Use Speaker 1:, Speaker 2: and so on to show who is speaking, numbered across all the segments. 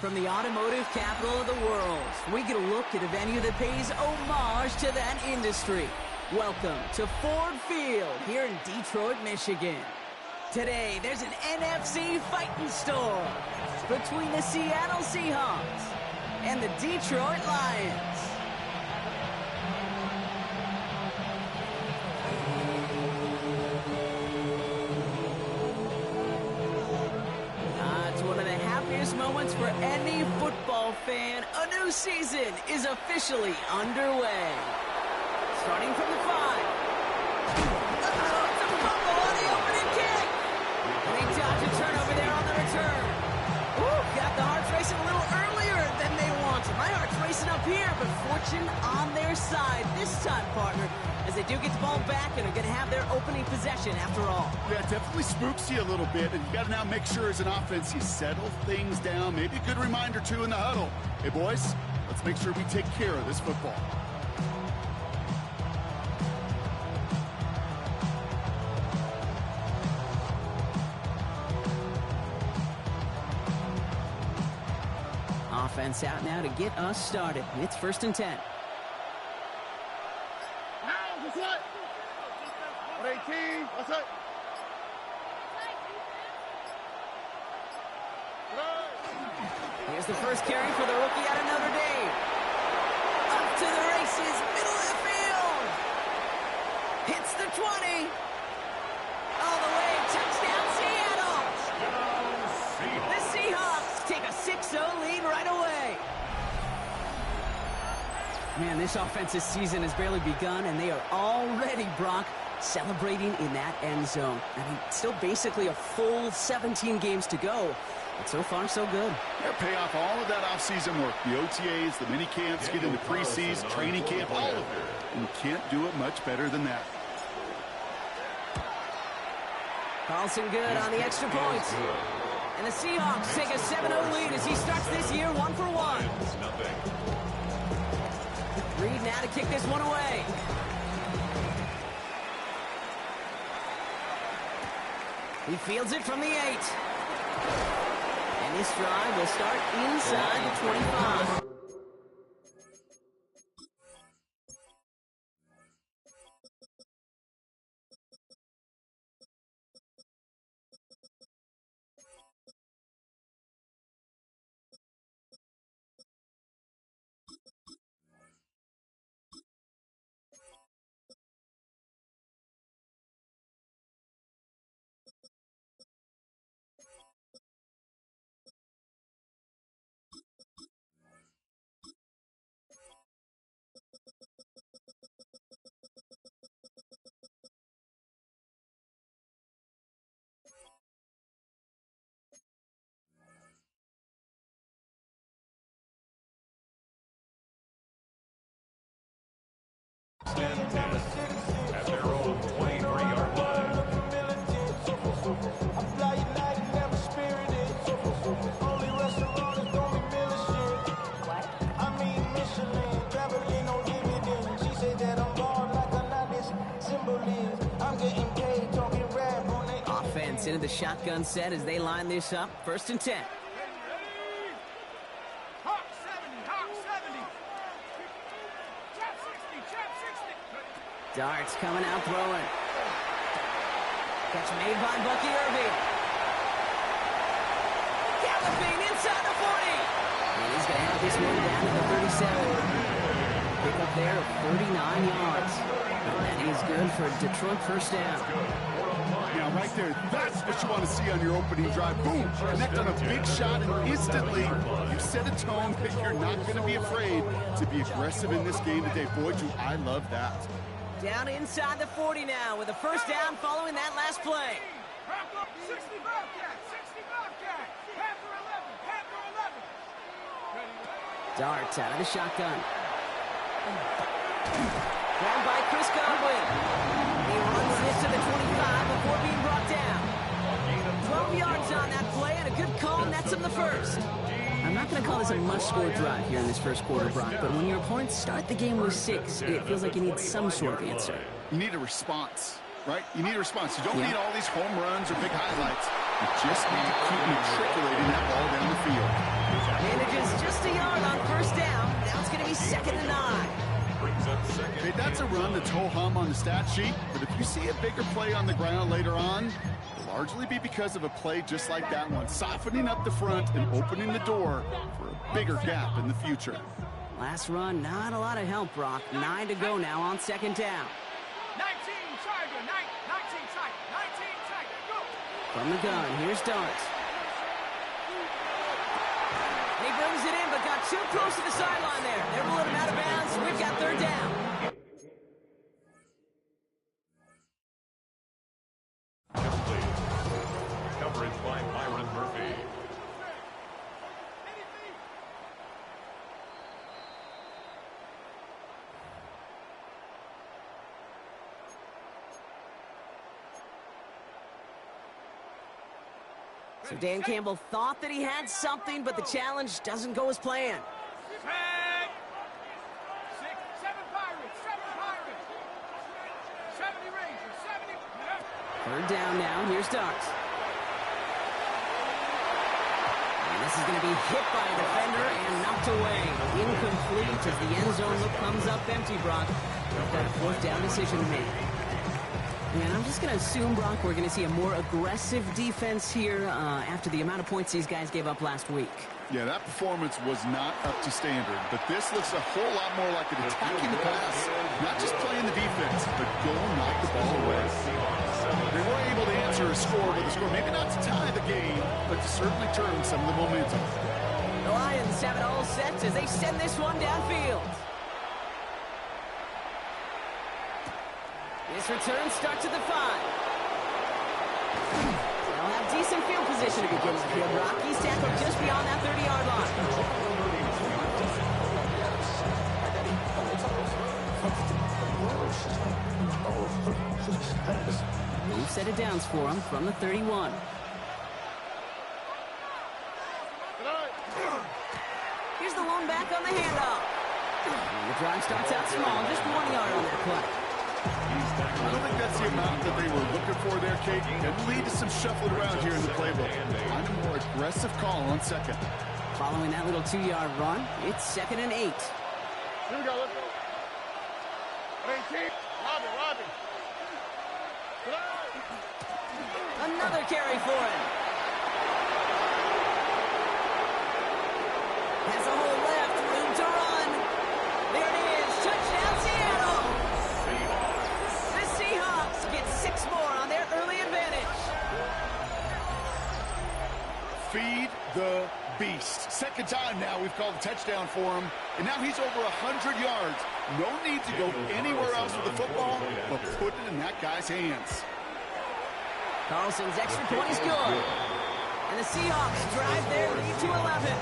Speaker 1: From the automotive capital of the world, we get a look at a venue that pays homage to that industry. Welcome to Ford Field here in Detroit, Michigan. Today, there's an NFC fighting storm between the Seattle Seahawks and the Detroit Lions. It's one of the happiest moments for any football fan. A new season is officially underway. Starting from the 5. It's a fumble on the opening kick. And they dodge a turnover there on the return. Ooh, got the hearts racing a little earlier than they wanted. My heart's racing up here, but fortune on their side this time, partner, as they do get the ball back and are going to have their opening possession after all.
Speaker 2: Yeah, it definitely spooks you a little bit, and you got to now make sure as an offense you settle things down. Maybe a good reminder, too, in the huddle. Hey, boys, let's make sure we take care of this football.
Speaker 1: Offense out now to get us started. It's 1st and 10. Here's the first carry for the rookie out of Notre Dame. Up to the races, middle of the field. Hits the 20. All the way, touchdown Seattle. The Seahawks take a 6-0 lead right away. Man, this offensive season has barely begun, and they are already, Brock, celebrating in that end zone. I mean, still basically a full 17 games to go. But so far, so good.
Speaker 2: They'll pay off all of that offseason work. The OTAs, the mini camps, get into preseason, training camp, all of it. And you can't do it much better than that.
Speaker 1: Carlson good on the extra point. And the Seahawks take a 7-0 lead as he starts this year 1-for-1. Reed now to kick this one away. He fields it from the 8. And this drive will start inside the 25.
Speaker 3: At their own 23-yard line.
Speaker 1: Offense into the shotgun set as they line this up. 1st and 10. Darts coming out throwing. Catch made by Bucky Irving. Galloping inside the 40. And he's going to have this one down to the 37. Pick up there of 39 yards. And that is good for a Detroit first down.
Speaker 2: Now, right there, that's what you want to see on your opening drive. Boom! Connect on a big shot, and instantly you set a tone that you're not going to be afraid to be aggressive in this game today. Boy, do I love that.
Speaker 1: Down inside the 40 now with a first down following that last play.
Speaker 3: 60 Bobcat, 60 Bobcat, Panther 11, Panther 11.
Speaker 1: Darts out of the shotgun. Grabbed by Chris Godwin. He runs this to the 25 before being brought down. 12 yards on that play and a good call nets him the first. I'm not going to call this a must-score drive here in this first quarter, Brock, but when your opponents start the game with 6, it feels like you need some sort of answer.
Speaker 2: You need a response, right? You need a response. You don't need all these home runs or big highlights. You just need to keep matriculating that ball down the field.
Speaker 1: Manages just a yard on first down. Now it's going to be 2nd and 9.
Speaker 2: Okay, that's a run that's ho-hum on the stat sheet, but if you see a bigger play on the ground later on, it'll largely be because of a play just like that one, softening up the front and opening the door for a bigger gap in the future.
Speaker 1: Last run, not a lot of help, Brock. 9 to go now on 2nd down.
Speaker 3: 19 Tiger, 19 Tiger, 19 Tiger, go!
Speaker 1: From the gun, here's Dart. And he brings it in, but got too close to the sideline there. They're pulling him out of bounds. We've got 3rd down.
Speaker 3: Coverage by Byron Murphy.
Speaker 1: So Dan Campbell thought that he had something, but the challenge doesn't go as planned.
Speaker 3: 7 Pirates, 70 Rangers, 70.
Speaker 1: 3rd down now. Here's Dart. And this is going to be hit by a defender and knocked away. Incomplete as the end zone look comes up empty, Brock. We've got a 4th down decision to make. And I'm just going to assume, Brock, we're going to see a more aggressive defense here after the amount of points these guys gave up last week.
Speaker 2: Yeah, that performance was not up to standard, but this looks a whole lot more like an attacking the pass, not just playing the defense, but go knock the ball away. They were able to answer a score with a score, maybe not to tie the game, but to certainly turn some of the momentum.
Speaker 1: The Lions have it all set as they send this one downfield. This return starts at the 5. They'll have decent field position to begin with here. Rockies tackled just beyond that 30-yard line. New set of downs for him from the 31. Here's the lone back on the handoff. And the drive starts out small, just 1 yard on that play.
Speaker 2: I don't think that's the amount that they were looking for there, Kate. It lead to some shuffling around here in the playbook. Find a more aggressive call on 2nd.
Speaker 1: Following that little 2-yard run, it's 2nd and 8.
Speaker 3: Here we go, let's go. Robbie.
Speaker 1: Another carry for him. Has a hole left, room to run. There it is, touchdown Seattle. The Seahawks get 6 more on their early advantage.
Speaker 2: Feed the beast. 2nd time now we've called a touchdown for him, and now he's over 100 yards. No need to go anywhere else with the football, but put it in that guy's hands.
Speaker 1: Carlson's extra point is good. And the Seahawks drive their lead to 11.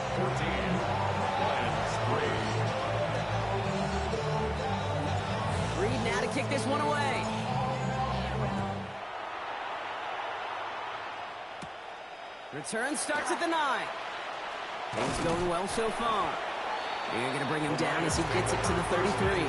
Speaker 1: Reed now to kick this one away. Return starts at the 9. Things going well so far. They're going to bring him down as he gets it to the 33.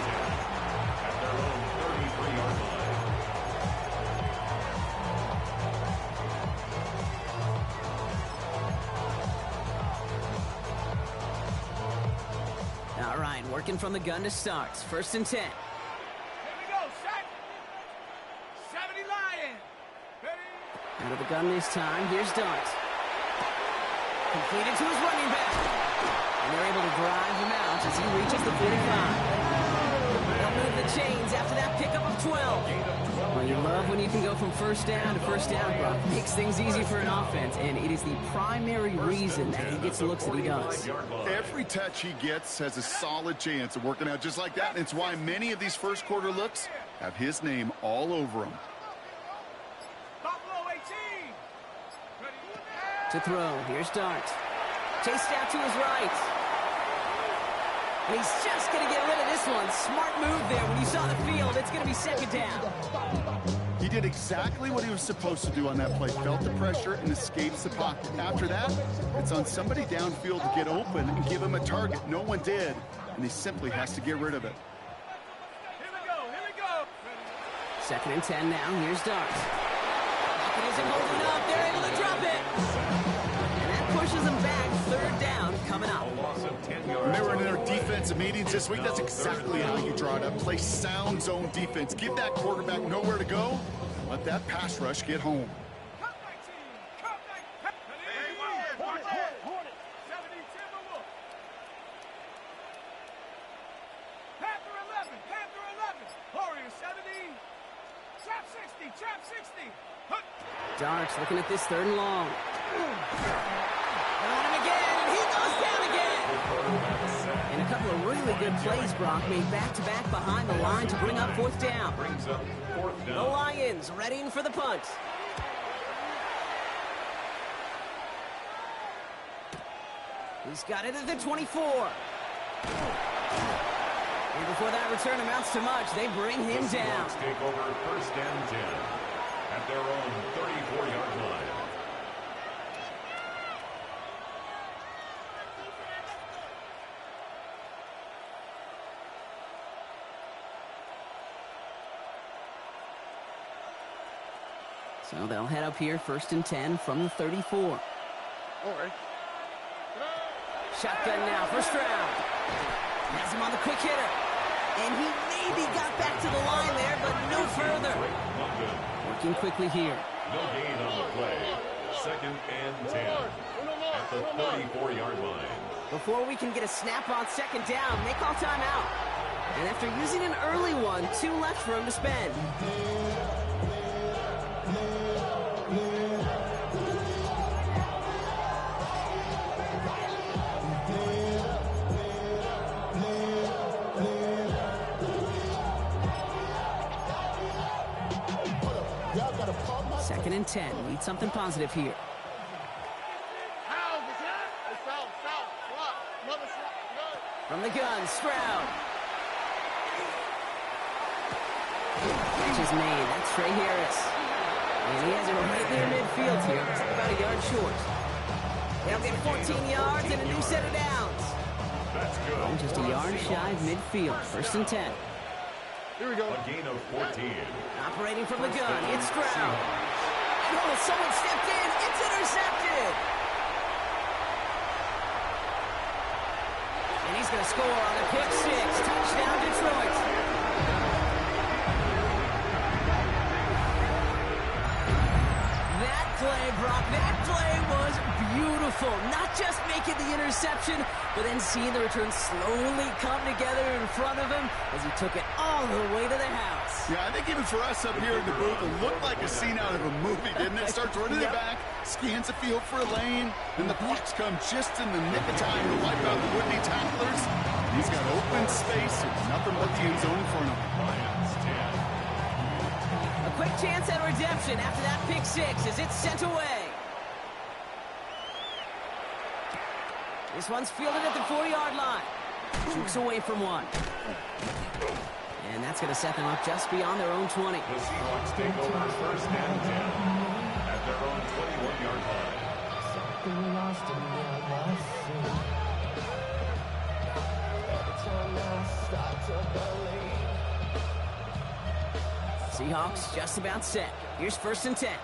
Speaker 1: All right, working from the gun to start. 1st and 10.
Speaker 3: Here we go, set. 70 Lions. Ready?
Speaker 1: Out of the gun this time, here's Dart. Completed to his running back. And they're able to drive him out as he reaches the 45. They'll move the chains after that pickup of 12. Well, you love when you can go from 1st down to 1st down, Brock. Makes things easy for an offense, and it is the primary reason that he gets the looks that he does.
Speaker 2: Every touch he gets has a solid chance of working out just like that, and it's why many of these first quarter looks have his name all over them.
Speaker 3: Buffalo 18. Ready?
Speaker 1: To throw, here's Dart. Chased out to his right. And he's just going to get rid of this one. Smart move there when you saw the field. It's going to be 2nd down.
Speaker 2: He did exactly what he was supposed to do on that play. Felt the pressure and escapes the pocket. After that, it's on somebody downfield to get open and give him a target. No one did, and he simply has to get rid of it.
Speaker 3: Here we go.
Speaker 1: 2nd and 10 now. Here's Dart. Pocket isn't holding up. They're able to drop it. And that pushes them back. 3rd down coming coming up.
Speaker 2: When they were in their defensive meetings this week, that's exactly how you draw it up. Play sound zone defense. Give that quarterback nowhere to go. Let that pass rush get home.
Speaker 3: Cut 19. Cut 19. Hornet. 70 Timberwolves. Panther 11. Panther 11. Warriors 70. Trap 60. Trap 60.
Speaker 1: Darks looking at this 3rd and long. On him again, and he goes down again. And a couple of really good plays, Brock, made back-to-back behind the line to bring up 4th down. The Lions readying for the punt. He's got it at the 24. And before that return amounts to much, they bring him down.
Speaker 4: Take over 1st and 10 at their own 34-yard line.
Speaker 1: So they'll head up here, 1st and 10 from the 34. Shotgun now for Stroud. Has him on the quick hitter. And he maybe got back to the line there, but no further. Working quickly here.
Speaker 4: No gain on the play. 2nd and 10 at the 34-yard line.
Speaker 1: Before we can get a snap on 2nd down, they call timeout. And after using an early one, 2 left for him to spend. Second and 10. Need something positive here. From the gun, Stroud. Catch is made. That's Trey Harris. And he has it right near midfield here. Looks like about a yard short. They'll get 14 yards and a new set of downs.
Speaker 4: That's good.
Speaker 1: And just a yard shy of midfield. 1st and 10.
Speaker 4: Here we go. A gain of 14.
Speaker 1: Operating from the gun, it's Stroud. Oh, someone stepped in. It's intercepted. And he's going to score on a pick 6. Touchdown, Detroit. That play, Brock, that play was beautiful. Not just making the interception, but then seeing the return slowly come together in front of him as he took it all the way to the house.
Speaker 2: Yeah, I think even for us up here in the booth, it looked like a scene out of a movie, didn't it? Starts running it back, scans the field for a lane, then the blocks come just in the nick of time to wipe out the would-be tacklers. He's got open space and nothing but the end zone in front of him.
Speaker 4: Lions 10.
Speaker 1: A quick chance at redemption after that pick 6 as it's sent away. This one's fielded at the 40-yard line. Jukes away from one. And that's going to set them up just beyond their own 20.
Speaker 4: The Seahawks take over 1st and 10 at their own 21-yard line.
Speaker 1: Seahawks just about set. Here's 1st and 10.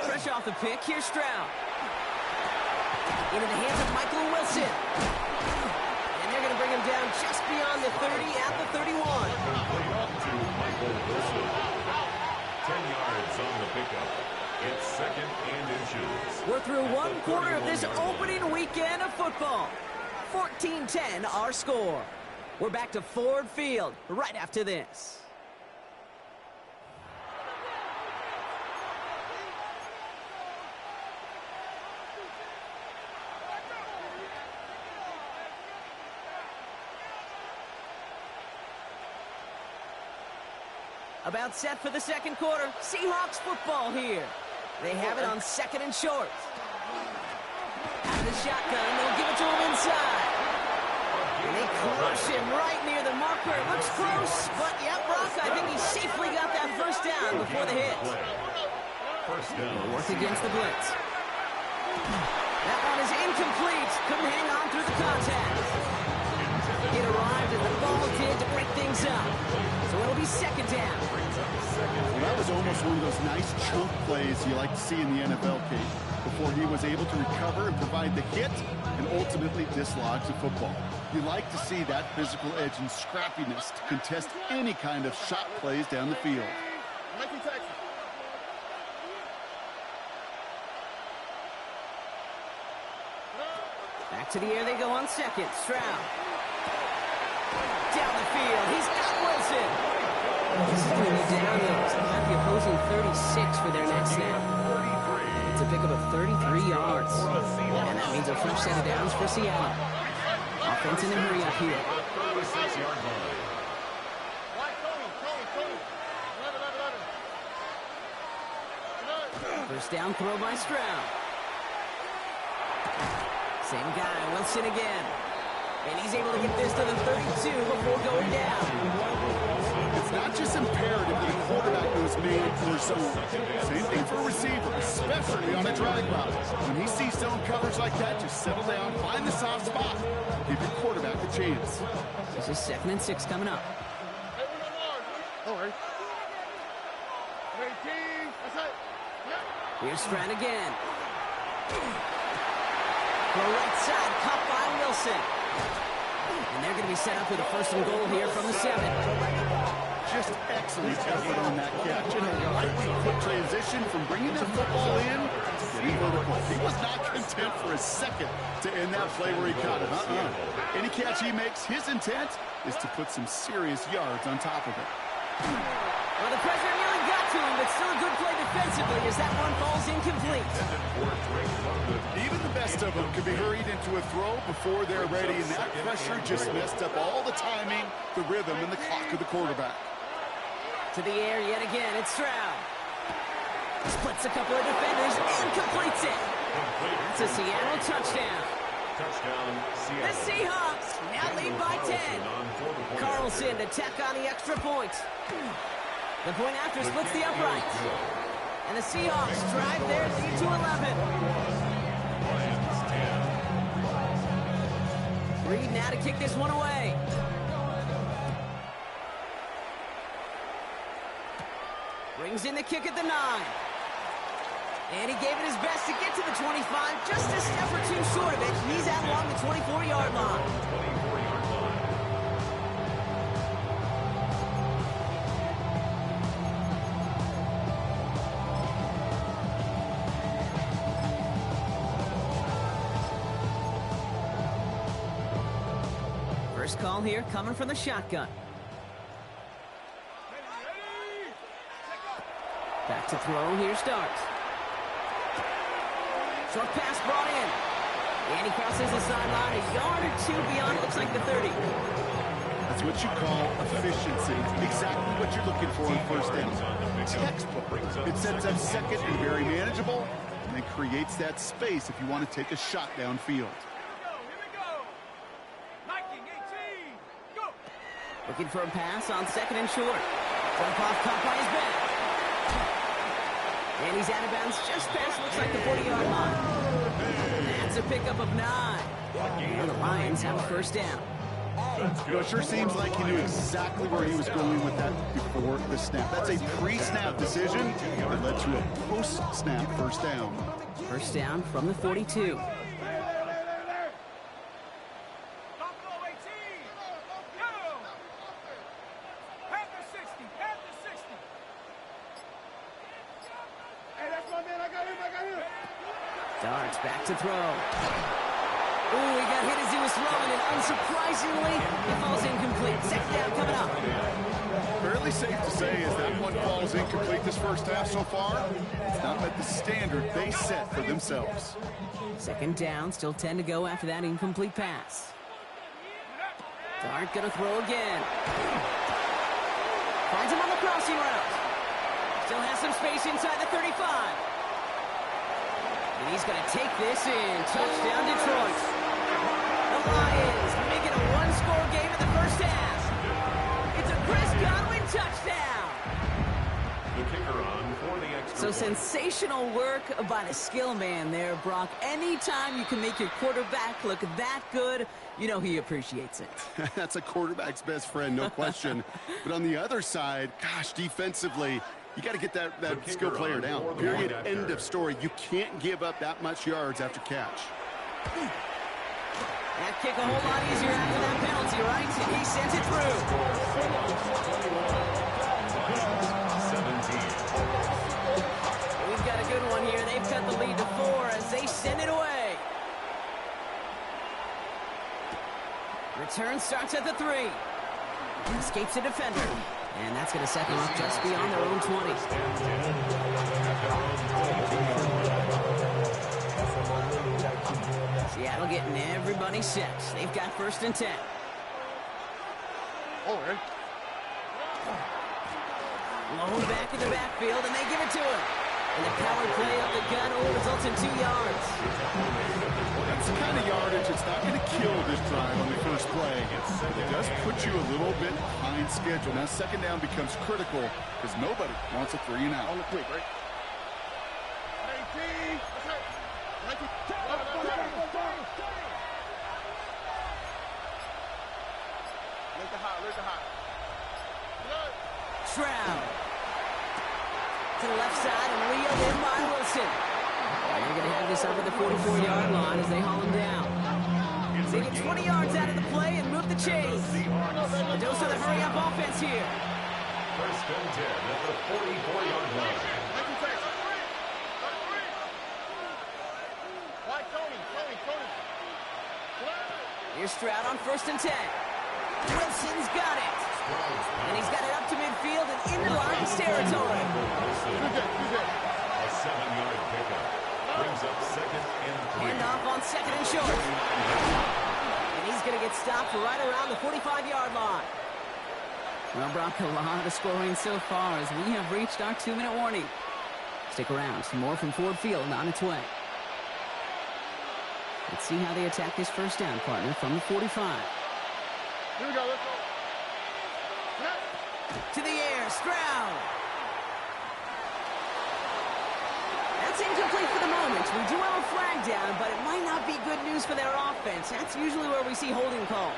Speaker 1: Fresh off the pick, here's Stroud. Into the hands of Michael Wilson. And they're going to bring him down just beyond the 30 at the 31.
Speaker 4: Played off to Michael Wilson. 10 yards on the pickup. It's 2nd and inches.
Speaker 1: We're through one quarter of this opening weekend of football. 14-10 our score. We're back to Ford Field right after this. About set for the 2nd quarter. Seahawks football here. They have it on 2nd and short. Out of the shotgun, they'll give it to him inside. And they crush him right near the marker. It looks close, but yeah, Brock, I think he safely got that 1st down before the hit.
Speaker 4: 1st down.
Speaker 1: Work against the blitz. That one is incomplete. Couldn't hang on through the contact. It arrived and the ball did to break things up. So it'll be 2nd down.
Speaker 2: Well, that was almost one of those nice chunk plays you like to see in the NFL, Kate. before he was able to recover and provide the hit and ultimately dislodge the football. You like to see that physical edge and scrappiness to contest any kind of shot plays down the field.
Speaker 1: Back to the air they go on second. Stroud. Down the field. He's got Wilson. This is going to be down at the opposing 36 for their next snap. It's a pickup of 33 yards. And that means a fresh set of downs for Seattle. Offense in a hurry up here. First down throw by Stroud. Same guy, Wilson again. And he's able to get this to the 32 before going down.
Speaker 2: It's not just imperative that a quarterback knows man or zone. Same thing for a receiver, especially on a drag route. When he sees zone coverage like that, just settle down, find the soft spot, give your quarterback a chance.
Speaker 1: This is 2nd and 6 coming up. Here's Stroud again. The right side, caught by Wilson. And they're going to be set up with a 1st and goal here from the 7.
Speaker 2: Just excellent effort on that catch. And a lightly quick transition from bringing the football in to getting vertical. He was not content for a second to end that play where he caught it. Any catch he makes, his intent is to put some serious yards on top of it.
Speaker 1: Well, the pressure nearly got to him, but still a good play defensively as that one falls incomplete.
Speaker 2: Even the best of them can be hurried into a throw before they're ready, and that pressure just messed up all the timing, the rhythm, and the clock of the quarterback.
Speaker 1: To the air yet again, it's Stroud. Splits a couple of defenders and completes it. It's a Seattle touchdown. The Seahawks now lead by 10. Carlson to tack on the extra point. The point after splits the uprights. And the Seahawks drive their lead to 11. Reed now to kick this one away. Brings in the kick at the 9. And he gave it his best to get to the 25, just a step or two short of it. He's out along the 24-yard line. First call here coming from the shotgun. Back to throw, here starts. Short pass brought in. And he crosses the sideline a yard or two beyond, looks like the 30.
Speaker 2: That's what you call efficiency. Exactly what you're looking for in first down. Textbook. It sets up second and very manageable, and then creates that space if you want to take a shot downfield.
Speaker 1: Looking for a pass on 2nd and short. Jump off, caught by his back. And he's out of bounds just past, looks like the 40-yard line. That's a pickup of 9. And the Lions have a first down.
Speaker 2: You know, it sure seems like he knew exactly where he was going with that before the snap. That's a pre-snap decision that led to a post-snap first down.
Speaker 1: First down from the 42. Darts back to throw. Ooh, he got hit as he was throwing, and unsurprisingly, it falls incomplete. 2nd down coming up.
Speaker 2: Fairly safe to say as that one falls incomplete this first half so far, it's not met the standard they set for themselves.
Speaker 1: 2nd down, still 10 to go after that incomplete pass. Dart gonna throw again. Finds him on the crossing route. Still has some space inside the 35. And he's going to take this in. Touchdown, Detroit. The Lions make it a one-score game in the first half. It's a Chris Godwin touchdown.
Speaker 4: The kicker on for the extra
Speaker 1: So
Speaker 4: point.
Speaker 1: sensational work by the skill man there, Brock. Anytime you can make your quarterback look that good, you know he appreciates it.
Speaker 2: That's a quarterback's best friend, no question. But on the other side, gosh, defensively, You got to get that skill player down. Period. End of story. You can't give up that much yards after catch.
Speaker 1: That kick a whole lot easier after that penalty, right? He sends it through.
Speaker 4: 17.
Speaker 1: We've got a good one here. They've cut the lead to 4 as they send it away. Return starts at the 3. Escapes a defender. And that's going to set them up just beyond their own 20. Seattle getting everybody set. They've got 1st and 10. Low back in the backfield, and they give it to him. And the power play up the gun only results in 2 yards.
Speaker 2: That's the kind of yardage it's not going to kill this drive on the first play. It does put you a little bit behind schedule. Now, 2nd down becomes critical because nobody wants a 3 and out.
Speaker 3: On the quick, right?
Speaker 1: Stroud. To the left side and reeled in by Wilson. And they're going to have this up at the 44-yard line as they haul him down. They get 20 yards out of the play and move the chains. A dose of the hurry-up offense here.
Speaker 4: 1st and 10 at the 44-yard line.
Speaker 1: Here's Stroud on 1st and 10. Wilson's got it. And he's got it up to midfield and into Lions territory.
Speaker 4: A 7-yard pickup. Brings up 2nd and 3.
Speaker 1: Hand off on 2nd and short. And he's going to get stopped right around the 45-yard line. Well, Brock, a lot of scoring so far as we have reached our 2-minute warning. Stick around. Some more from Ford Field on its way. Let's see how they attack this 1st down, partner, from the 45.
Speaker 3: Here we go, let's go.
Speaker 1: To the air, Stroud. That's incomplete for the moment. We do have a flag down, but it might not be good news for their offense. That's usually where we see holding calls.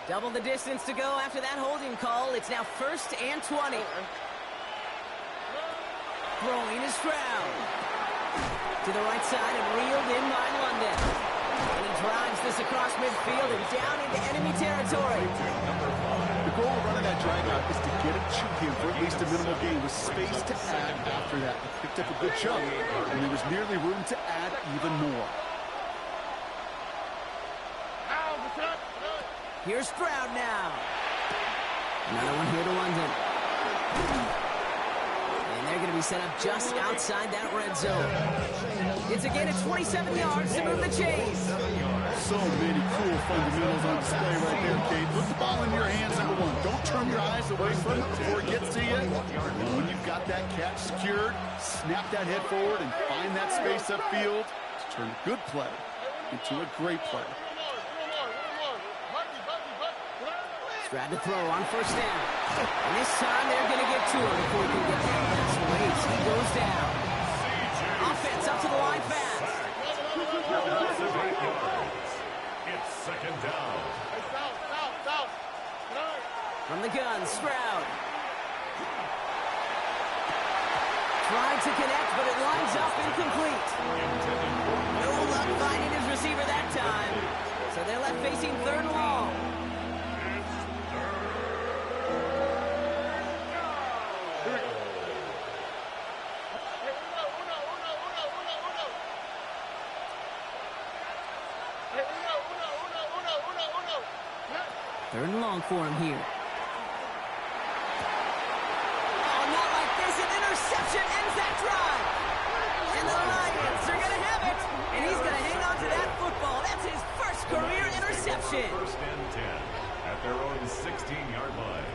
Speaker 1: Double the distance to go after that holding call. It's now 1st and 20. Throwing is Stroud. To the right side and reeled in by London. And he drives this across midfield and down into enemy territory.
Speaker 2: The goal of running that drag out is to get it to him for at least a minimal gain with space to add after that. He picked up a good chunk, and there was nearly room to add even more.
Speaker 1: Here's Stroud now. Another one here to London. And they're going to be set up just outside that red zone. It's a gain of 27 yards to move the chains.
Speaker 2: So many cool fundamentals on display right there, Kate. Put the ball in your hands, number 1. Don't turn your eyes away from it before it gets to you. And when you've got that catch secured, snap that head forward and find that space upfield to turn a good play into a great play.
Speaker 1: Stroud to throw on 1st down. And this time they're going to get to him before he can get there. That's waits. He goes down. Offense up to the line fast.
Speaker 4: It's 2nd down.
Speaker 1: From the gun, Stroud. Tried to connect, but it lines up incomplete. No luck finding his receiver that time. So they're left facing 3rd and long. Third and long for him here. Oh, not like this. An interception ends that drive. And the Lions are going to have it. And he's going to hang on to that football. That's his first career interception.
Speaker 4: 1st and 10 at their own 16-yard line.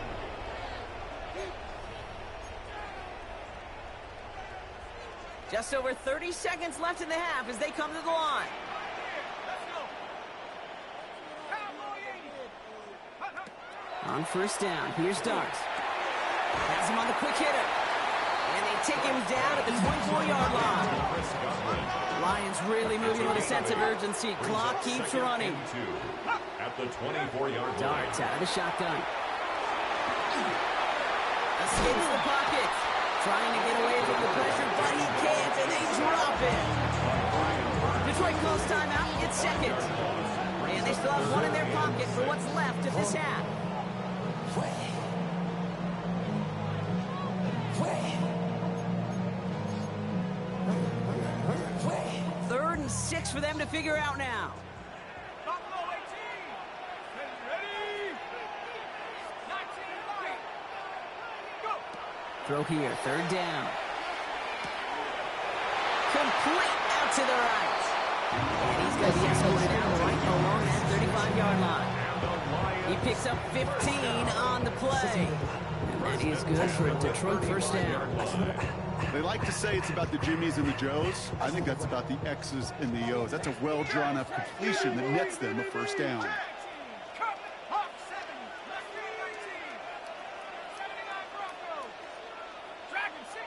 Speaker 1: Just over 30 seconds left in the half as they come to the line. On 1st down, here's Darts. Has him on the quick hitter. And they take him down at the 24-yard line. Lions really moving with a sense of urgency. Clock keeps running.
Speaker 4: At the 24-yard line.
Speaker 1: Darts out of the shotgun. Escapes the pocket. Trying to get away from the pressure, but he can't, and they drop it. Detroit calls timeout. It's second. And they still have one in their pocket for what's left of this half. 3rd and 6 for them to figure out now.
Speaker 3: Buffalo 18. Ready? 19 right. Go.
Speaker 1: Throw here, 3rd down. Complete out to the right. And he's going to be escorted out right along that 35-yard line. He picks up 15 on the play. And that is good for a Detroit first down.
Speaker 2: They like to say it's about the Jimmies and the Joes. I think that's about the X's and the O's. That's a well-drawn-up completion that nets them a first down.
Speaker 3: Cut. Hawk 7. Left 19. 79 Broncos. Dragon 60.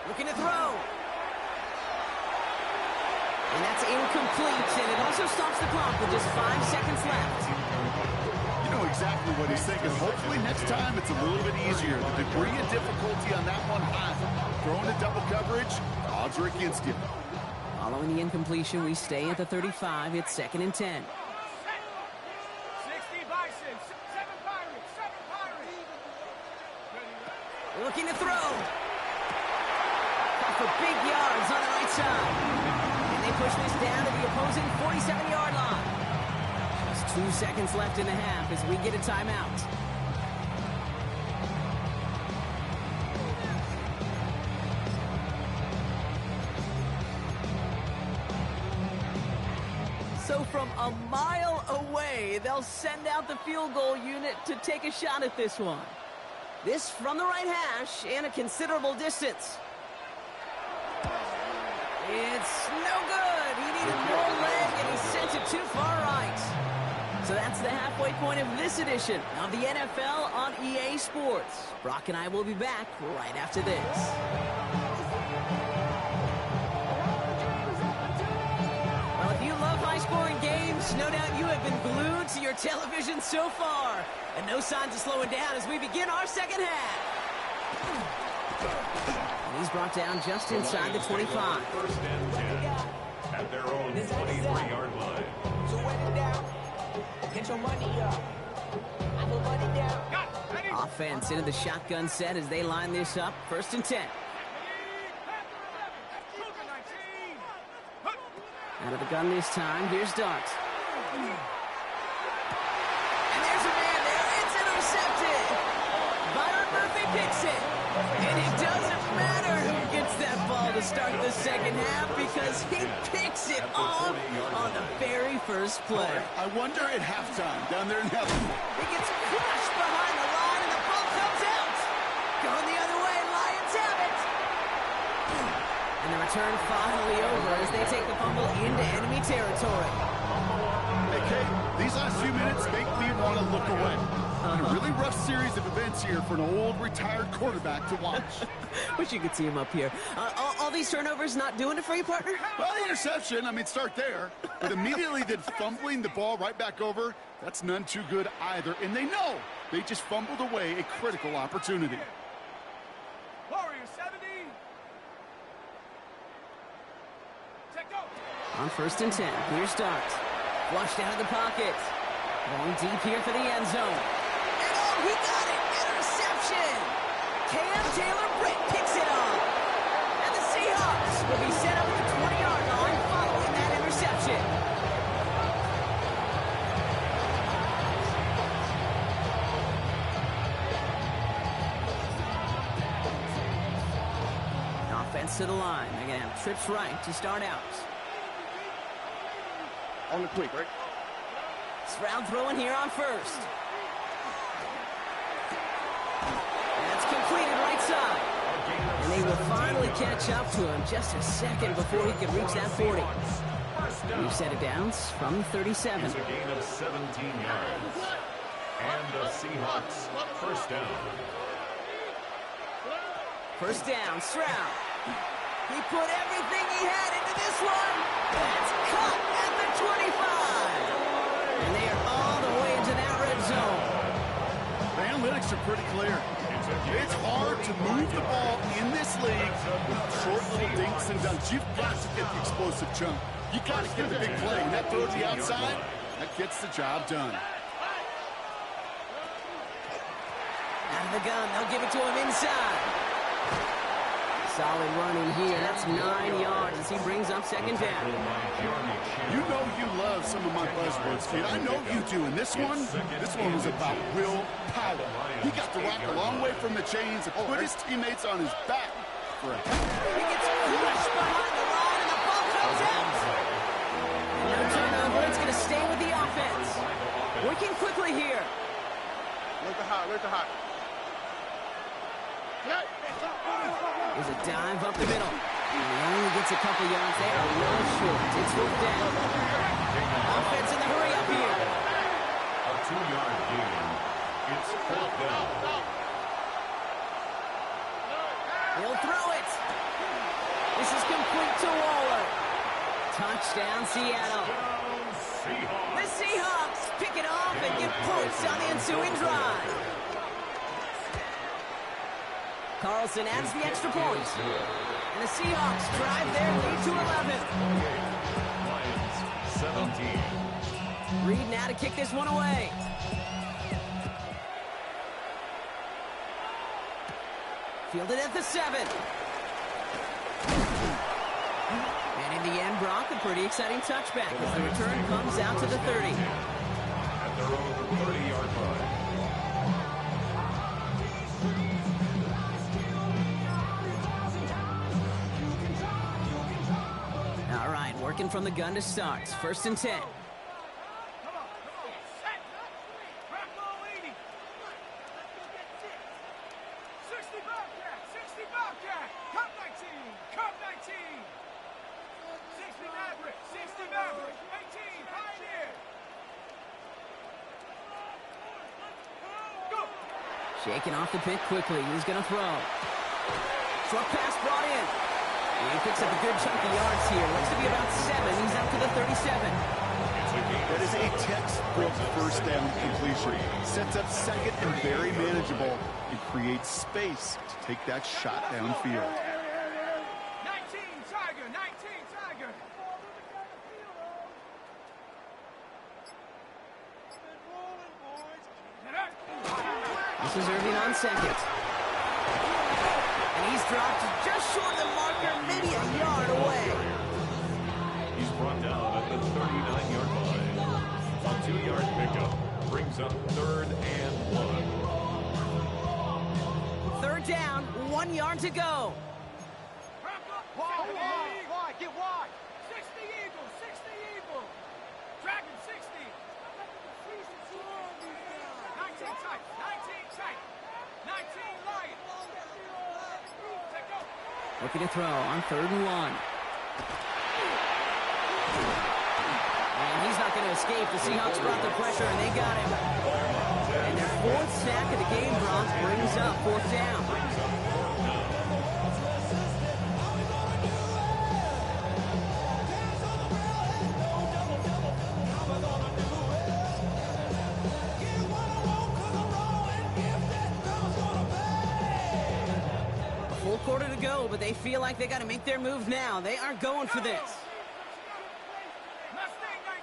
Speaker 1: Looking to throw. And that's incomplete, and it also stops the clock with just 5 seconds left.
Speaker 2: You know exactly what he's thinking. Hopefully next time it's a little bit easier. The degree of difficulty on that one high. Throwing to double coverage, odds are against you.
Speaker 1: Following the incompletion, we stay at the 35. It's 2nd and 10.
Speaker 3: 60 Bison. 7 Pirates. 7 Pirates.
Speaker 1: Looking to throw. Off for big yards on the right side. They push this down to the opposing 47-yard line. Just 2 seconds left in the half as we get a timeout. So from a mile away, they'll send out the field goal unit to take a shot at this one. This from the right hash and a considerable distance. It's no good. He needed more leg, and he sent it too far right. So that's the halfway point of this edition of the NFL on EA Sports. Brock and I will be back right after this. Well, if you love high-scoring games, no doubt you have been glued to your television so far. And no signs of slowing down as we begin our second half. He's brought down just inside the 25.
Speaker 4: First and 10 at their own 23-yard line.
Speaker 5: So wet it down. Get your money up. I know money down.
Speaker 1: Offense into the shotgun set as they line this up. 1st and 10. Out of the gun this time. Here's Dart. And there's a man there. It's intercepted. Byron Murphy picks it. And it doesn't matter who gets that ball to start the second half because he picks it off on the very first play.
Speaker 2: I wonder at halftime down there in heaven.
Speaker 1: He gets crushed behind the line and the ball comes out. Going the other way, Lions have it. And the return finally over as they take the fumble into enemy territory.
Speaker 2: Hey, Kate, these last few minutes make me want to look away. A really rough series of events here for an old retired quarterback to watch.
Speaker 1: Wish you could see him up here. All these turnovers not doing it for you, partner?
Speaker 2: Well, the interception, I mean, start there. But immediately then fumbling the ball right back over, that's none too good either. And they know they just fumbled away a critical opportunity.
Speaker 3: Warriors 70. Check go.
Speaker 1: On 1st and 10, here's Dart. Flushed out of the pocket. Going deep here for the end zone. And oh, he got it! Interception! Cam Taylor-Britt picks it off. And the Seahawks will be set up at the 20-yard line following that interception. Offense to the line. They're going to have trips right to start out.
Speaker 2: On the quick, right?
Speaker 1: Stroud throwing here on 1st. That's completed right side. And they will finally catch up to him just a second before he can reach that 40. We've set it down from the 37.
Speaker 4: It's a gain of 17 yards. And the Seahawks first down.
Speaker 1: First down, Stroud. He put everything he had into this one. That's caught at the 25. And they are all the way into that red zone.
Speaker 2: The analytics are pretty clear. It's hard to move the ball in this league with short little dinks and dunks. You've got to get the explosive chunk. You got to get the big play. And that throw to the outside, that gets the job done.
Speaker 1: Out of the gun, they'll give it to him inside. Solid running here. That's 9 yards as he brings up second down.
Speaker 2: You know you love some of my buzzwords, kid. I know you do. And this one was about will power. He got the rock a long way from the chains and put his teammates on his back for a
Speaker 1: He gets crushed behind the line, and the ball comes out. No turnover. It's going to stay with the offense. Working quickly here.
Speaker 3: Where's the hot? Where's the hot?
Speaker 1: There's a dive up the middle. And he only gets a couple yards there. A little short. It's fourth down. Offense in the hurry up here.
Speaker 4: A 2-yard gain. It's fourth down.
Speaker 1: He'll throw it. This is complete to Waller. Touchdown, Seattle. The Seahawks pick it off and get points on the ensuing drive. Carlson adds the extra point. And the Seahawks drive their lead to 11.
Speaker 4: Lions, 17.
Speaker 1: Reed now to kick this one away. Fielded at the 7. And in the end, Brock, a pretty exciting touchback as the return comes out to the 30.
Speaker 4: At their own 30-yard line.
Speaker 1: All right, working from the gun to start. First and 10.
Speaker 3: Come on. Set. Crack ball 80. 60 Bobcat. 60 Bobcat. Cup 19. Cup 19. 60 Maverick. 60 Maverick. 18 Pioneer. Go.
Speaker 1: Shaking off the pick quickly. He's going to throw. Short pass brought in. And he picks up a good chunk of yards here. Looks to be about 7. He's up to the 37.
Speaker 2: That is a textbook first down completion. Sets up second and very manageable and creates space to take that shot downfield.
Speaker 3: 19 Tiger. 19 Tiger.
Speaker 1: This is Irving on second. And he's dropped just short of the marker, maybe a yard away.
Speaker 4: He's brought down at the 39-yard line. A 2-yard pickup brings up 3rd and 1.
Speaker 1: Third down, 1 yard to go.
Speaker 3: Wide, get wide. 60 Eagle, 60 Eagle. Dragon 60. 19 tight, 19 tight. 19 Lion. Take go.
Speaker 1: Looking to throw on 3rd and 1. And he's not going to escape. The Seahawks brought the pressure, and they got him. And their 4th sack of the game, Brock, brings up 4th down. A full quarter to go, but they feel like they got to make their move now. They are going for this.
Speaker 3: Mustang 19.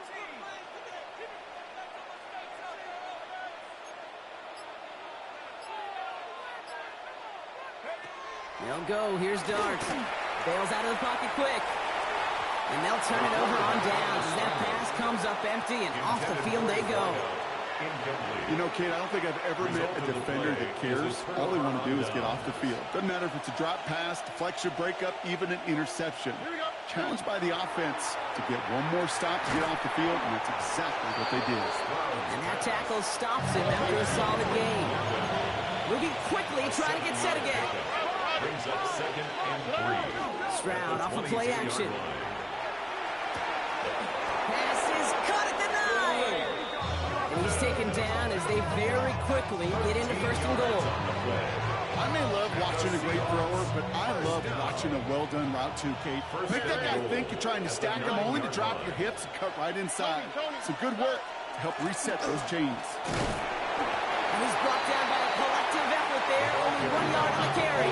Speaker 1: They'll go. Here's Dart. Bails out of the pocket quick. And they'll turn it over on downs as that pass comes up empty, and off the field they go.
Speaker 2: You know, kid, I don't think I've ever met a defender that cares. All they want to do is get off the field. Doesn't matter if it's a drop pass, deflection, breakup, even an interception. Challenged by the offense to get one more stop to get off the field, and that's exactly what they did.
Speaker 1: And that tackle stops him after a solid gain. Moving quickly, trying to get set again.
Speaker 4: Brings up 2nd and 3.
Speaker 1: Stroud off of play action. Pass is caught at the 9. And taken down as they very quickly get into 1st and goal.
Speaker 2: I may love watching watching a great thrower, but I love watching a well-done route too, Kate. Make that guy think you're trying to stack him only to drop your hips and cut right inside. Some good work to help reset those chains.
Speaker 1: And he's brought down by a collective effort there. Only 1 yard on the carry.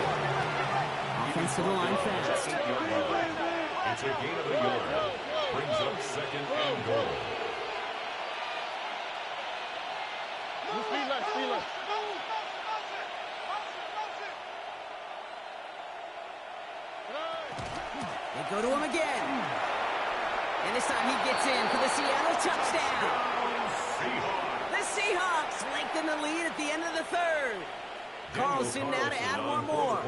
Speaker 1: Offense to the line fast.
Speaker 4: It's a gain of a yard. Brings up second and goal.
Speaker 1: They go to him again. And this time he gets in for the Seattle touchdown. The Seahawks lengthen the lead at the end of the third. Carlson now to add one more.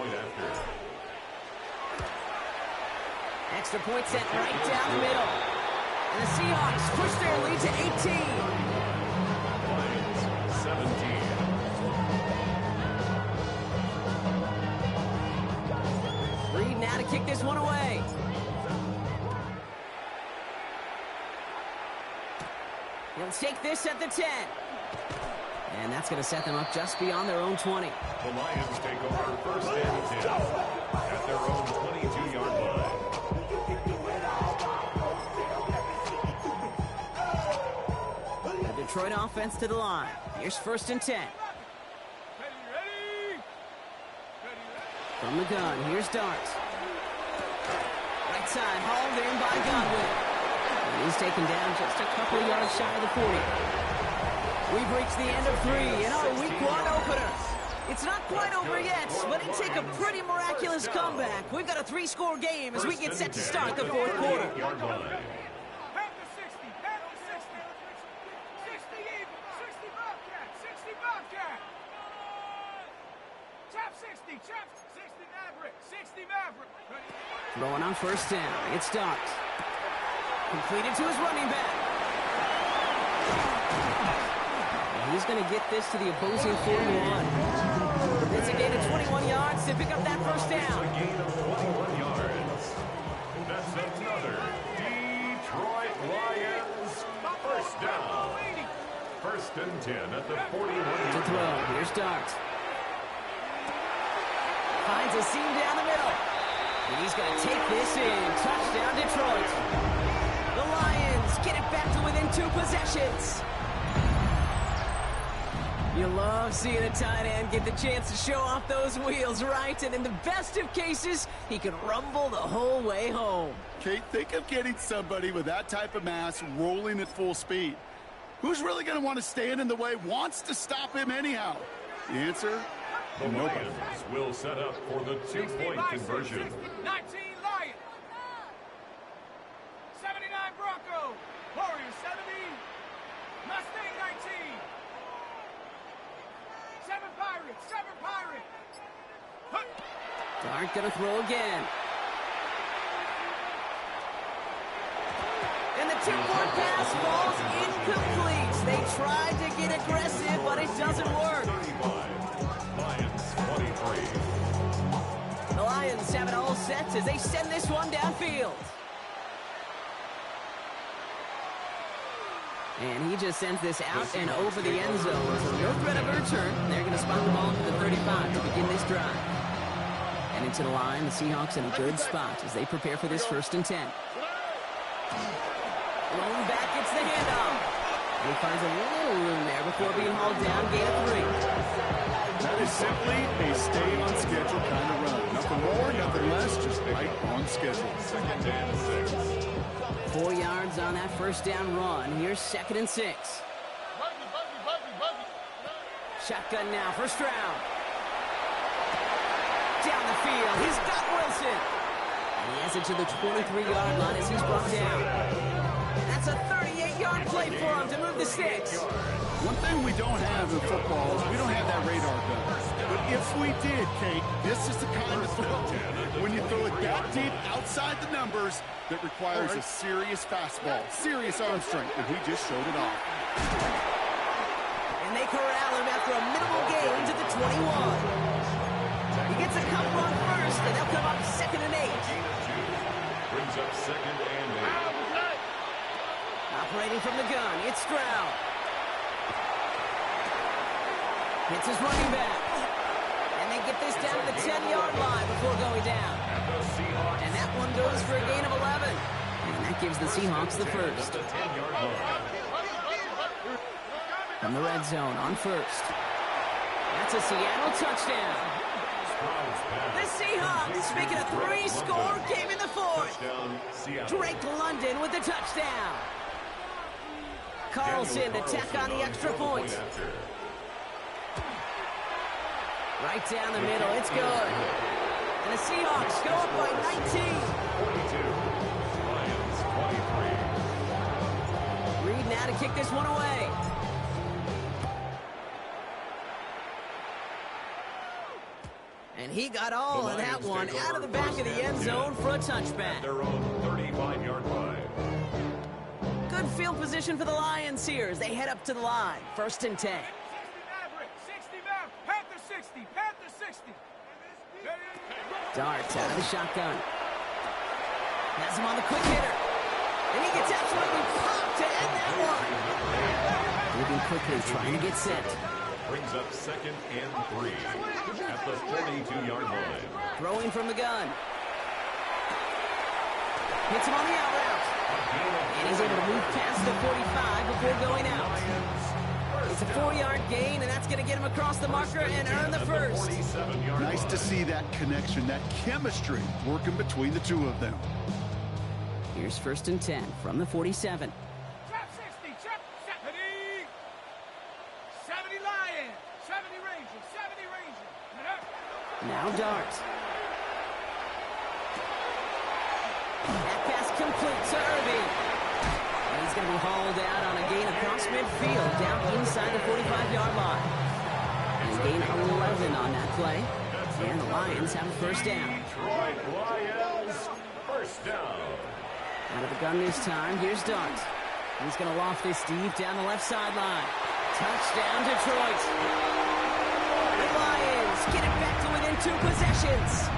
Speaker 1: Extra point sent right down the middle. And the Seahawks push their lead to 18.
Speaker 4: Lions 17.
Speaker 1: Reed now to kick this one away. He'll take this at the 10. And that's going to set them up just beyond their own 20.
Speaker 4: The Lions take over first and 10 at their own 22-yard line.
Speaker 1: The Detroit offense to the line. Here's first and 10. From the gun, here's Darts. Right side, hauled in by Godwin. And he's taken down just a couple of yards shy of the 40. We've reached the end of 3 in our Week 1 opener. It's not quite over yet, but it'd take a pretty miraculous comeback. We've got a 3-score game as we get set to start the fourth quarter. Throwing on first down, it starts. Completed to his running back. And he's going to get this to the opposing 41. It's a gain of 21 yards to pick up that first down.
Speaker 4: It's a gain of 21 yards. That's another Detroit Lions first down. First and 10 at the 41-yard
Speaker 1: To throw, here's Darts. Finds a seam down the middle. And he's going to take this in. Touchdown, Detroit. The Lions get it back to within 2 possessions. You love seeing a tight end get the chance to show off those wheels, right? And in the best of cases, he can rumble the whole way home.
Speaker 2: Kate, think of getting somebody with that type of mass rolling at full speed. Who's really going to want to stand in the way, wants to stop him anyhow? The answer?
Speaker 4: The Lions will set up for the 2-point conversion.
Speaker 3: 19 Lions. 79 Broncos. Warriors 70. Mustang 19. 7 Pirates. 7 Pirates.
Speaker 1: Dart gonna throw again. And the 2-point pass falls incomplete. They tried to get aggressive, but it doesn't work.
Speaker 4: 35. Lions 23.
Speaker 1: The Lions have it all set as they send this one downfield. And he just sends this out and over the end zone. So no threat of a return. They're going to spot the ball to the 35 to begin this drive. And into the line, the Seahawks in a good spot as they prepare for this first and 10. Rolling back, gets the handoff. And he finds a little room there before being hauled down, gain of 3.
Speaker 2: That is simply a stay-on-schedule kind of run. Nothing more, nothing less, just right on schedule.
Speaker 4: Second and 6.
Speaker 1: 4 yards on that first down run. Here's second and 6. Shotgun now, first round. Down the field, he's got Wilson. And he has it to the 23-yard line as he's brought down. That's a 38-yard play for him to move the sticks.
Speaker 2: One thing we don't have in football is we don't have that radar gun. But if we did, Kate, this is the kind of throw when you throw it that deep outside the numbers that requires a serious fastball, serious arm strength, and he just showed it off.
Speaker 1: And they corral him after a minimal gain to the 21. He gets a couple on first, and they'll come up second and 8.
Speaker 4: Brings up second and 8.
Speaker 1: Operating from the gun, it's Stroud. Hits his running back. And they get this down to the 10-yard way down. And that one goes for a gain of 11. And that gives the Seahawks the first. From the red zone on first. That's a Seattle touchdown. The Seahawks making a 3-score game in the fourth. Drake London with the touchdown. Carlson to tack on the extra point. Right down the middle, it's good. And the Seahawks go up by 19.
Speaker 4: 42. Lions 23.
Speaker 1: Reed now to kick this one away. And he got all of that one out of the back of the end zone for a touchback.
Speaker 4: Their own 35-yard line.
Speaker 1: Good field position for the Lions here as they head up to the line. 1st and 10.
Speaker 3: 60 Maverick, 60 Maverick, Panther 60, Panther 60.
Speaker 1: Darts out of the shotgun. Has him on the quick hitter. And he gets absolutely popped to end that one. Moving quickly, trying to get set.
Speaker 4: Brings up 2nd and 3 at the 42-yard line.
Speaker 1: Throwing from the gun. Hits him on the out route. And he's able to move past the 45 before going out. It's a 4-yard gain, and that's going to get him across the marker and earn the first.
Speaker 2: Nice to see that connection, that chemistry working between the two of them.
Speaker 1: Here's 1st and 10 from the 47.
Speaker 3: Trap 60, trap 70. 70 Lions, 70 Rangers, 70 Rangers.
Speaker 1: Now Dart. That pass complete to Irving. And he's going to be hauled out on a gain across midfield down inside the 45-yard line. And gain 11 on that play. And the Lions have a first down.
Speaker 4: Detroit Lions, first down.
Speaker 1: Out of the gun this time, here's Dart. He's going to loft this deep down the left sideline. Touchdown, Detroit. The Lions get it back to within 2 possessions.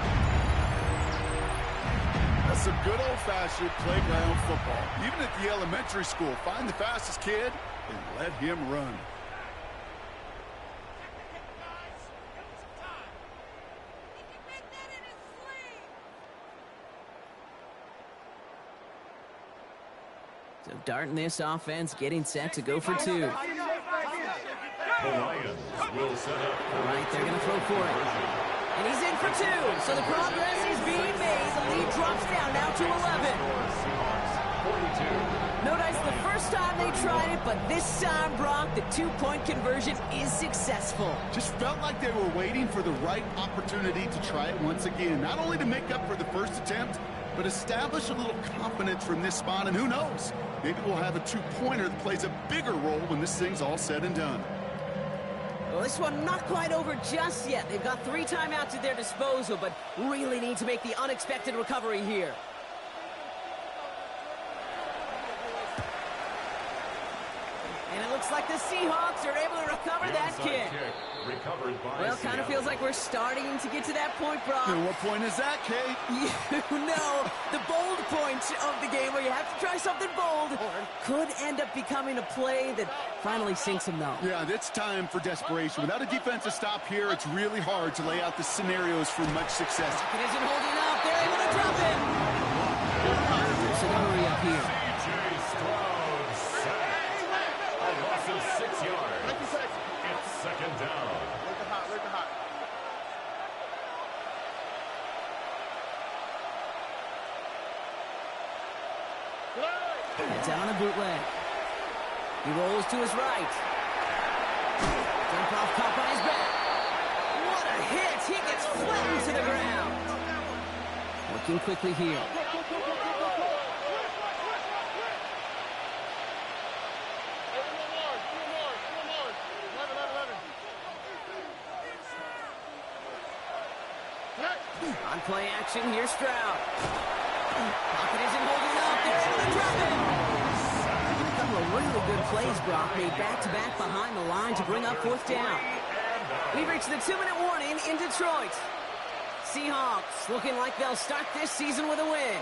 Speaker 2: That's some good old-fashioned playground football. Even at the elementary school, find the fastest kid and let him run.
Speaker 1: So Dart in this offense getting set to go for 2.
Speaker 4: The Lions will set up.
Speaker 1: All right, they're going to throw for it. And he's in for 2. So the progress is being made. The lead drops down now to 11. No dice the first time they tried it, but this time, Brock, the 2-point conversion is successful.
Speaker 2: Just felt like they were waiting for the right opportunity to try it once again. Not only to make up for the first attempt, but establish a little confidence from this spot. And who knows, maybe we'll have a 2-pointer that plays a bigger role when this thing's all said and done.
Speaker 1: Well, this one not quite over just yet. They've got 3 timeouts at their disposal, but really need to make the unexpected recovery here. And it looks like the Seahawks are able to recover that kick. Well, kind of feels like we're starting to get to that point, Brock.
Speaker 2: And what point is that, Kate?
Speaker 1: You know, the bold point of the game where you have to try something bold could end up becoming a play that finally sinks him, though.
Speaker 2: Yeah, it's time for desperation. Without a defensive stop here, it's really hard to lay out the scenarios for much success.
Speaker 1: It isn't holding up. They're able to drop him. There's an hurry up here.
Speaker 4: A loss of 6 yards. It's 2nd down.
Speaker 1: It's out on a bootleg. He rolls to his right. Jump off caught on his back. What a hit! He gets flattened to the ground. Working quickly here. On play action, here's Stroud. Pocket isn't holding up. They're able to drop it. A couple of really good plays, Brock, made back-to-back behind the line to bring up 4th down. We've reached the 2-minute warning in Detroit. Seahawks looking like they'll start this season with a win.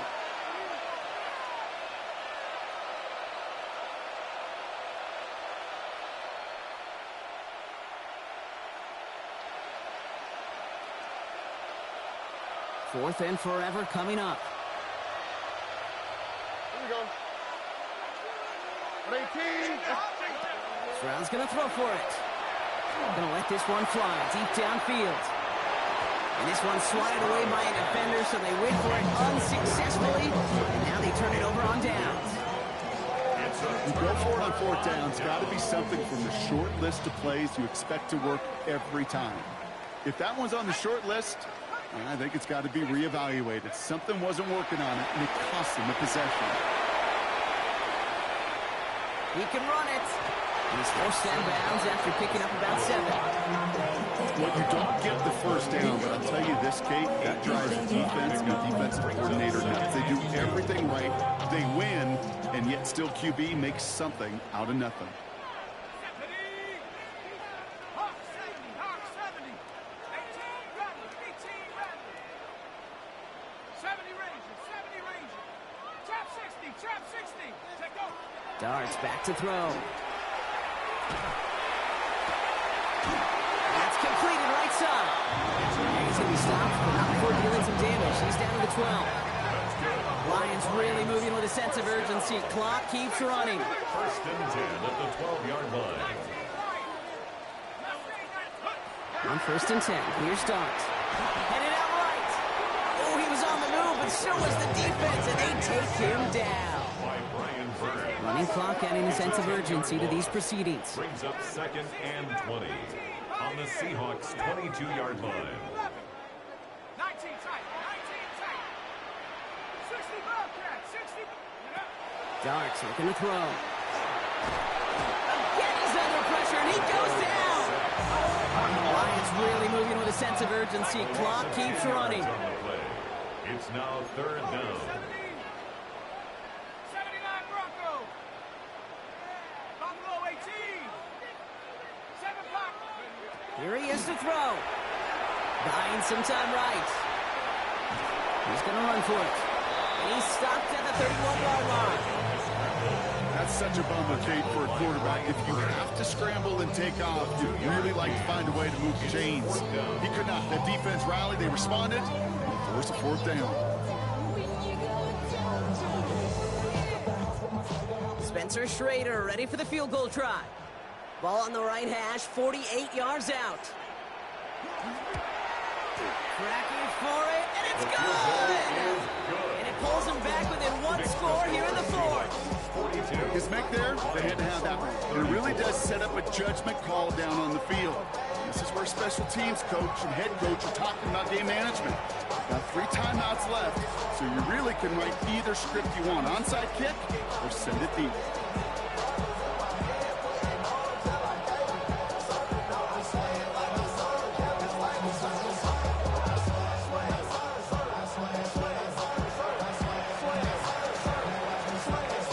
Speaker 1: 4th and forever coming up.
Speaker 3: Here we go. 18.
Speaker 1: Stroud's going to throw for it. Going to let this one fly deep downfield. And this one's swatted away by a defender, so they wait for it unsuccessfully. And now they turn it over on downs.
Speaker 2: You go for it on 4th down. It's got to be something from the short list of plays you expect to work every time. If that one's on the short list, I think it's got to be reevaluated. Something wasn't working on it, and it cost him the possession.
Speaker 1: He can run it. He's forced out of bounds after picking up about 7.
Speaker 2: Well, you don't get the 1st down, but I'll tell you this, Kate, that drives the defense and the defensive coordinator nuts. They do everything right. They win, and yet still QB makes something out of nothing.
Speaker 3: Hawk 70, Hawk 70. 18 ready, 18 ready. 70 Ranger, 70 Ranger. Trap 60, trap 60. Take over.
Speaker 1: Darts back to throw. That's completed right side. And he's going to be stopped, but not before dealing some damage. He's down to the 12. Lions really moving with a sense of urgency. Clock keeps running.
Speaker 4: 1st and 10 at the 12-yard line.
Speaker 1: On 1st and 10, here's Darts. Headed out right. Oh, he was on the move, but so was the defense, and they take him down. Running clock adding a sense of urgency to these proceedings.
Speaker 4: Brings up 2nd and 20 on the Seahawks 22-yard line.
Speaker 3: 19 tight, 19 tight. 60 Bobcat, 60.
Speaker 1: Darts looking to throw. Again, he's under pressure, and he goes down. Lions really moving with a sense of urgency. Clock keeps running.
Speaker 4: It's now 3rd down.
Speaker 3: 79 Bronco. Buffalo 18. 7 block.
Speaker 1: Here he is to throw. Buying some time right. He's going to run for it. And he's stopped at the 31-yard line.
Speaker 2: That's such a bummer, Kate, for a quarterback. If you have to scramble and take off, you'd really like to find a way to move the chains. He could not. That defense rallied. They responded. Force a 4th down.
Speaker 1: Spencer Schrader ready for the field goal try. Ball on the right hash, 48 yards out. Cracking for it, and it's good! And it pulls him back within 1 score here in the 4th.
Speaker 2: His make there, they had to have that one. And it really does set up a judgment call down on the field. This is where special teams coach and head coach are talking about game management. Got 3 timeouts left, so you really can write either script you want. Onside kick or send it deep.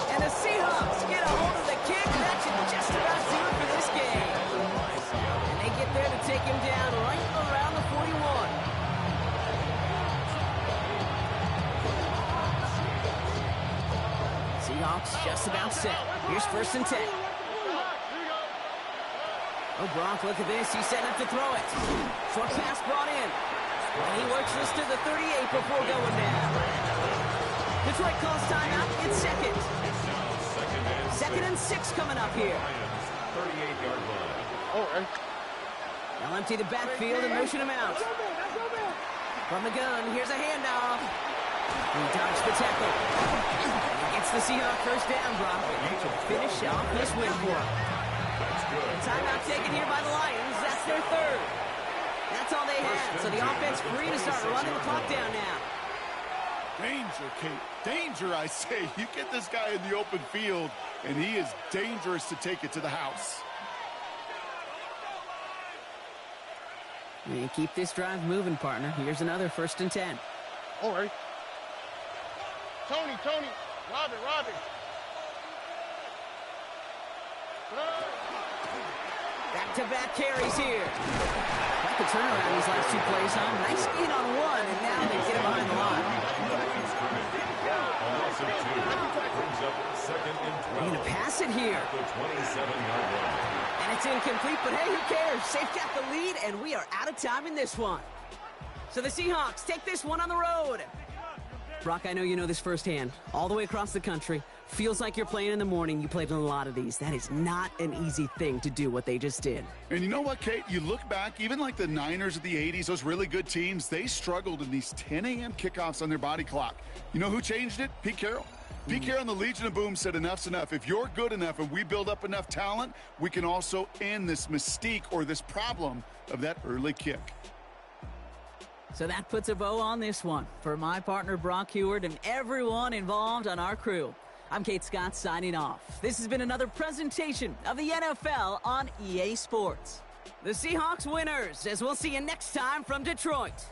Speaker 1: And the Seahawks get a hold of the kick. That should just about do it for this game. And they get there to take him down right around the 41. Seahawks just about set. Here's 1st and 10. Oh, Gronk, look at this. He's setting up to throw it. Short pass brought in. And he works this to the 38 before going down. Detroit calls timeout. It's 2nd. 2nd and 6 coming up here.
Speaker 4: 38-yard line.
Speaker 3: All right.
Speaker 1: They'll empty the backfield and motion him out. From the gun, here's a handoff. He dodged the tackle. He gets the Seahawks 1st down, Brock. To finish off this win for him. Timeout taken here by the Lions. That's their 3rd. That's all they had. So the offense free to start running the clock down now.
Speaker 2: Danger, Kate. Danger, I say. You get this guy in the open field, and he is dangerous to take it to the house.
Speaker 1: And keep this drive moving, partner. Here's another 1st and 10.
Speaker 3: All right. Tony. Robbie.
Speaker 1: Back-to-back carries here. Like the turnaround these last 2 plays, huh? Nice gain on 1, and now they get him behind the line.
Speaker 4: Brings up 2nd and 12.
Speaker 1: They're going to pass it here.
Speaker 4: The 27-yard line.
Speaker 1: And it's incomplete, but hey, who cares? They've got the lead, and we are out of time in this one. So the Seahawks take this one on the road. Brock, I know you know this firsthand. All the way across the country. Feels like you're playing in the morning. You played in a lot of these. That is not an easy thing to do what they just did.
Speaker 2: And you know what, Kate? You look back, even like the Niners of the 80s, those really good teams, they struggled in these 10 a.m. kickoffs on their body clock. You know who changed it? Pete Carroll. Pete Carroll and the Legion of Boom said enough's enough. If you're good enough and we build up enough talent, we can also end this mystique or this problem of that early kick.
Speaker 1: So that puts a bow on this one. For my partner, Brock Heward, and everyone involved on our crew, I'm Kate Scott signing off. This has been another presentation of the NFL on EA Sports. The Seahawks winners, as we'll see you next time from Detroit.